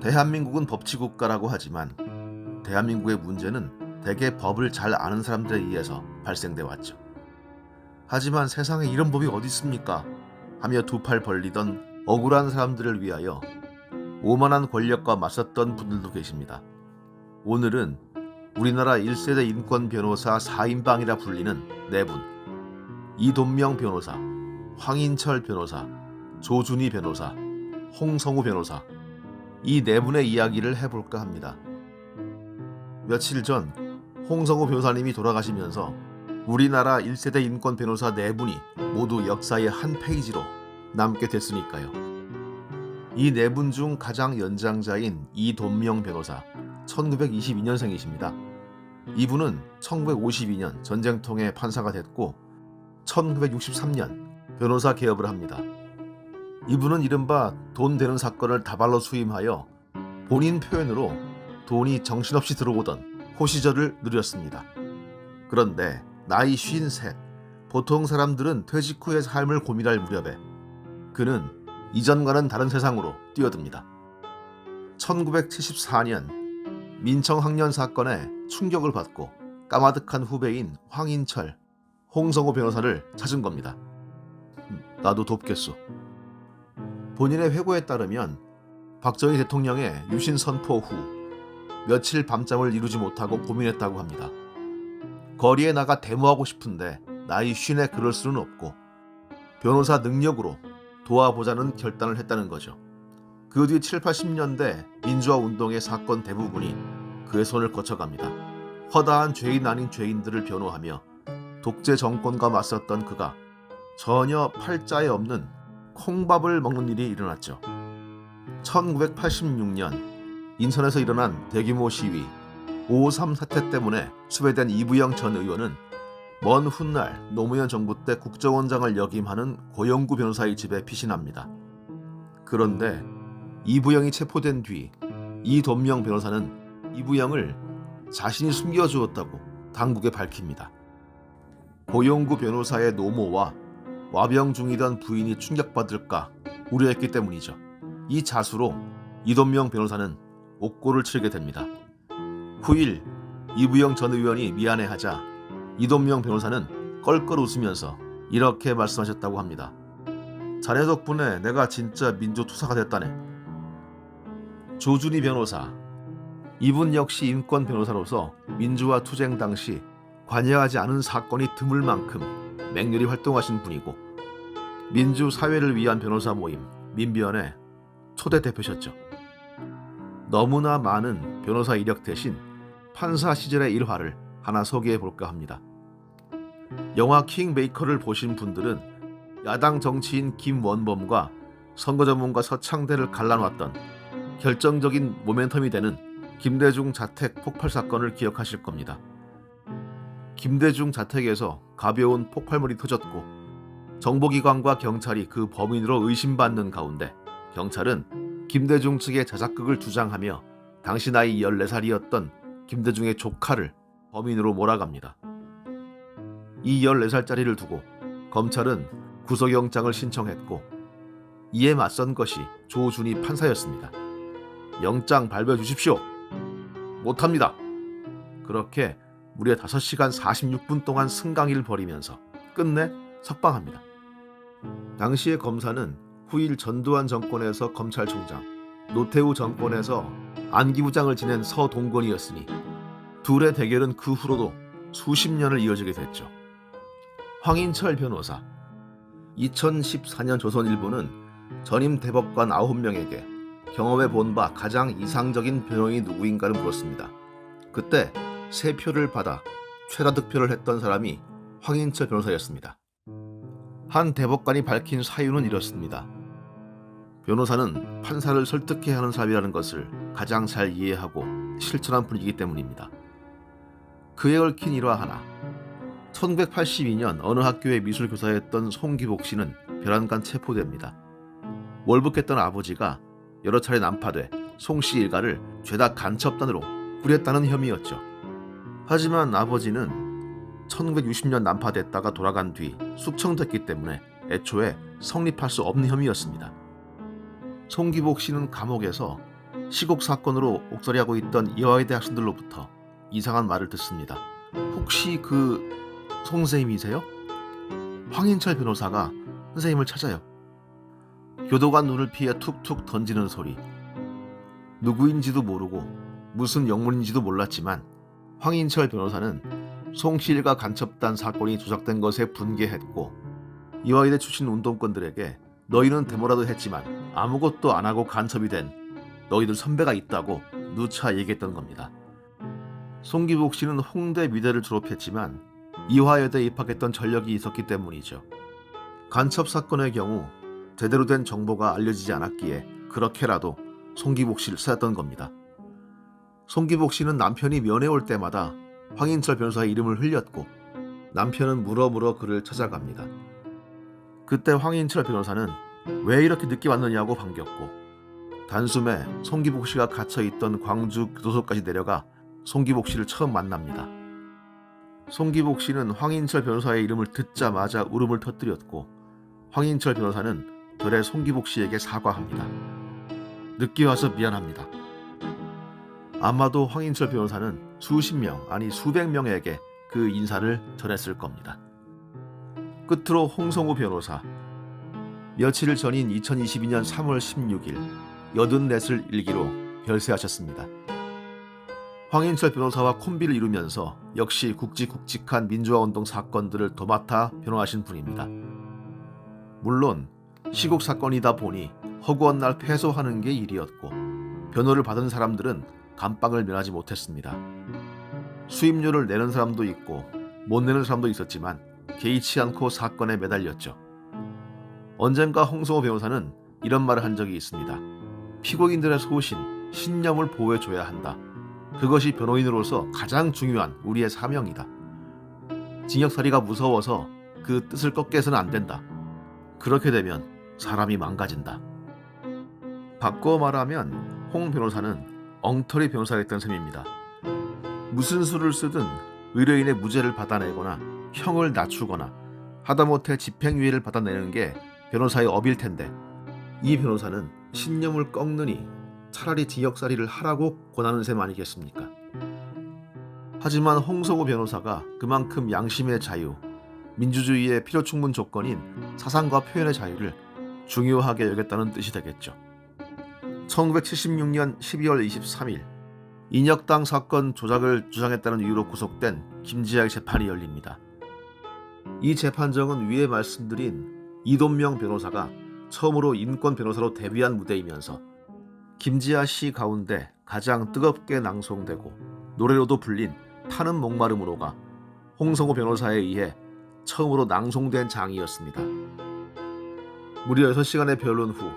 대한민국은 법치국가라고 하지만 대한민국의 문제는 대개 법을 잘 아는 사람들에 의해서 발생돼 왔죠. 하지만 세상에 이런 법이 어디 있습니까? 하며 두 팔 벌리던 억울한 사람들을 위하여 오만한 권력과 맞섰던 분들도 계십니다. 오늘은 우리나라 1세대 인권 변호사 4인방이라 불리는 네 분, 이돈명 변호사, 황인철 변호사, 조준희 변호사, 홍성우 변호사, 이 네 분의 이야기를 해볼까 합니다. 며칠 전 홍성우 변호사님이 돌아가시면서 우리나라 1세대 인권 변호사 네 분이 모두 역사의 한 페이지로 남게 됐으니까요. 이 네 분 중 가장 연장자인 이돈명 변호사, 1922년생이십니다. 이분은 1952년 전쟁통에 판사가 됐고 1963년 변호사 개업을 합니다. 이분은 이른바 돈 되는 사건을 다발로 수임하여 본인 표현으로 돈이 정신없이 들어오던 호시절을 누렸습니다. 그런데 나이 53, 보통 사람들은 퇴직 후의 삶을 고민할 무렵에 그는 이전과는 다른 세상으로 뛰어듭니다. 1974년 민청학년 사건에 충격을 받고 까마득한 후배인 황인철, 홍성우 변호사를 찾은 겁니다. 나도 돕겠소. 본인의 회고에 따르면 박정희 대통령의 유신 선포 후 며칠 밤잠을 이루지 못하고 고민했다고 합니다. 거리에 나가 데모하고 싶은데 나이 50에 그럴 수는 없고 변호사 능력으로 도와보자는 결단을 했다는 거죠. 그 뒤 7, 80년대 민주화 운동의 사건 대부분이 그의 손을 거쳐갑니다. 허다한 죄인 아닌 죄인들을 변호하며 독재 정권과 맞섰던 그가 전혀 팔자에 없는 콩밥을 먹는 일이 일어났죠. 1986년 인천에서 일어난 대규모 시위 5.3 사태 때문에 수배된 이부영 전 의원은 먼 훗날 노무현 정부 때 국정원장을 역임하는 고영구 변호사의 집에 피신합니다. 그런데 이부영이 체포된 뒤 이돈명 변호사는 이부영을 자신이 숨겨주었다고 당국에 밝힙니다. 고영구 변호사의 노모와 와병 중이던 부인이 충격받을까 우려했기 때문이죠. 이 자수로 이돈명 변호사는 옥고를 치르게 됩니다. 후일 이부영 전 의원이 미안해하자 이돈명 변호사는 껄껄 웃으면서 이렇게 말씀하셨다고 합니다. 자네 덕분에 내가 진짜 민주투사가 됐다네. 조준희 변호사, 이분 역시 인권 변호사로서 민주화 투쟁 당시 관여하지 않은 사건이 드물 만큼 맹렬히 활동하신 분이고 민주사회를 위한 변호사 모임 민변의 초대 대표셨죠. 너무나 많은 변호사 이력 대신 판사 시절의 일화를 하나 소개해 볼까 합니다. 영화 킹메이커를 보신 분들은 야당 정치인 김원범과 선거 전문가 서창대를 갈라놨던 결정적인 모멘텀이 되는 김대중 자택 폭발 사건을 기억하실 겁니다. 김대중 자택에서 가벼운 폭발물이 터졌고 정보기관과 경찰이 그 범인으로 의심받는 가운데 경찰은 김대중 측의 자작극을 주장하며 당시 나이 14살이었던 김대중의 조카를 범인으로 몰아갑니다. 이 14살짜리를 두고 검찰은 구속영장을 신청했고 이에 맞선 것이 조준희 판사였습니다. 영장 발부해 주십시오. 못합니다. 그렇게 무려 5시간 46분 동안 승강이를 벌이면서 끝내 석방합니다. 당시의 검사는 후일 전두환 정권에서 검찰총장, 노태우 정권에서 안기부장을 지낸 서동건이었으니 둘의 대결은 그 후로도 수십 년을 이어지게 됐죠. 황인철 변호사, 2014년 조선일보는 전임 대법관 9명에게 경험해 본 바 가장 이상적인 변호인이 누구인가를 물었습니다. 그때 3표를 받아 최다 득표를 했던 사람이 황인철 변호사였습니다. 한 대법관이 밝힌 사유는 이렇습니다. 변호사는 판사를 설득해야 하는 사람이라는 것을 가장 잘 이해하고 실천한 분이기 때문입니다. 그에 얽힌 일화 하나. 1982년 어느 학교의 미술교사였던 송기복 씨는 별안간 체포됩니다. 월북했던 아버지가 여러 차례 난파돼 송 씨 일가를 죄다 간첩단으로 꾸렸다는 혐의였죠. 하지만 아버지는 1960년 난파됐다가 돌아간 뒤 숙청됐기 때문에 애초에 성립할 수 없는 혐의였습니다. 송기복 씨는 감옥에서 시국 사건으로 옥살이하고 있던 이화여대 학생들로부터 이상한 말을 듣습니다. 혹시 그 송선생님이세요? 황인철 변호사가 선생님을 찾아요. 교도관 눈을 피해 툭툭 던지는 소리. 누구인지도 모르고 무슨 영문인지도 몰랐지만 황인철 변호사는 송시일가 간첩단 사건이 조작된 것에 분개했고 이화여대 출신 운동권들에게 너희는 데모라도 했지만 아무것도 안 하고 간첩이 된 너희들 선배가 있다고 누차 얘기했던 겁니다. 송기복 씨는 홍대 미대를 졸업했지만 이화여대에 입학했던 전력이 있었기 때문이죠. 간첩 사건의 경우 제대로 된 정보가 알려지지 않았기에 그렇게라도 송기복 씨를 찾았던 겁니다. 송기복 씨는 남편이 면회 올 때마다 황인철 변호사의 이름을 흘렸고 남편은 물어물어 그를 찾아갑니다. 그때 황인철 변호사는 왜 이렇게 늦게 왔느냐고 반겼고 단숨에 송기복 씨가 갇혀있던 광주 교도소까지 내려가 송기복 씨를 처음 만납니다. 송기복 씨는 황인철 변호사의 이름을 듣자마자 울음을 터뜨렸고 황인철 변호사는 되레 송기복 씨에게 사과합니다. 늦게 와서 미안합니다. 아마도 황인철 변호사는 수십 명 아니 수백 명에게 그 인사를 전했을 겁니다. 끝으로 홍성우 변호사. 며칠 전인 2022년 3월 16일 84을 일기로 별세하셨습니다. 황인철 변호사와 콤비를 이루면서 역시 굵직굵직한 민주화운동 사건들을 도맡아 변호하신 분입니다. 물론 시국 사건이다 보니 허구한 날 패소하는 게 일이었고 변호를 받은 사람들은 감방을 면하지 못했습니다. 수임료를 내는 사람도 있고 못 내는 사람도 있었지만 개의치 않고 사건에 매달렸죠. 언젠가 홍성호 변호사는 이런 말을 한 적이 있습니다. 피고인들의 소신, 신념을 보호해줘야 한다. 그것이 변호인으로서 가장 중요한 우리의 사명이다. 징역살이가 무서워서 그 뜻을 꺾게 해서는 안 된다. 그렇게 되면 사람이 망가진다. 바꿔 말하면 홍 변호사는 엉터리 변호사였던 셈입니다. 무슨 수를 쓰든 의뢰인의 무죄를 받아내거나 형을 낮추거나 하다못해 집행유예를 받아내는 게 변호사의 업일 텐데 이 변호사는 신념을 꺾느니 차라리 징역살이를 하라고 권하는 셈 아니겠습니까? 하지만 홍성우 변호사가 그만큼 양심의 자유, 민주주의의 필요충분 조건인 사상과 표현의 자유를 중요하게 여겼다는 뜻이 되겠죠. 1976년 12월 23일 인혁당 사건 조작을 주장했다는 이유로 구속된 김지아의 재판이 열립니다. 이 재판정은 위에 말씀드린 이돈명 변호사가 처음으로 인권 변호사로 데뷔한 무대이면서 김지아 씨 가운데 가장 뜨겁게 낭송되고 노래로도 불린 타는 목마름으로가 홍성호 변호사에 의해 처음으로 낭송된 장이었습니다. 무려 6시간의 변론 후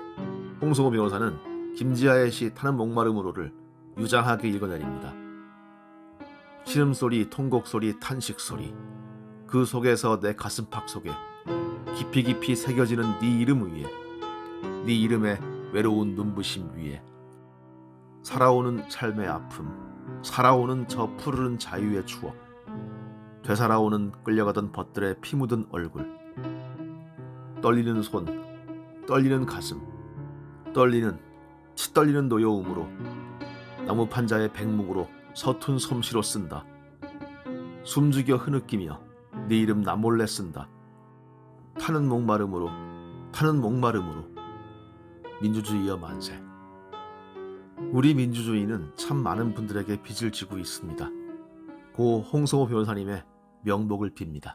홍성호 변호사는 김지아의 시 타는 목마름으로를 유장하게 읽어내립니다. 신음소리, 통곡소리, 탄식소리, 그 속에서 내 가슴팍 속에 깊이 깊이 새겨지는 네 이름 위에, 네 이름의 외로운 눈부심 위에 살아오는 삶의 아픔, 살아오는 저 푸르른 자유의 추억, 되살아오는 끌려가던 벗들의 피 묻은 얼굴, 떨리는 손, 떨리는 가슴, 치떨리는 노여움으로 나무 판자의 백목으로 서툰 솜씨로 쓴다. 숨죽여 흐느끼며 네 이름 나 몰래 쓴다. 타는 목마름으로 민주주의여 만세. 우리 민주주의는 참 많은 분들에게 빚을 지고 있습니다. 고 홍성호 변호사님의 명복을 빕니다.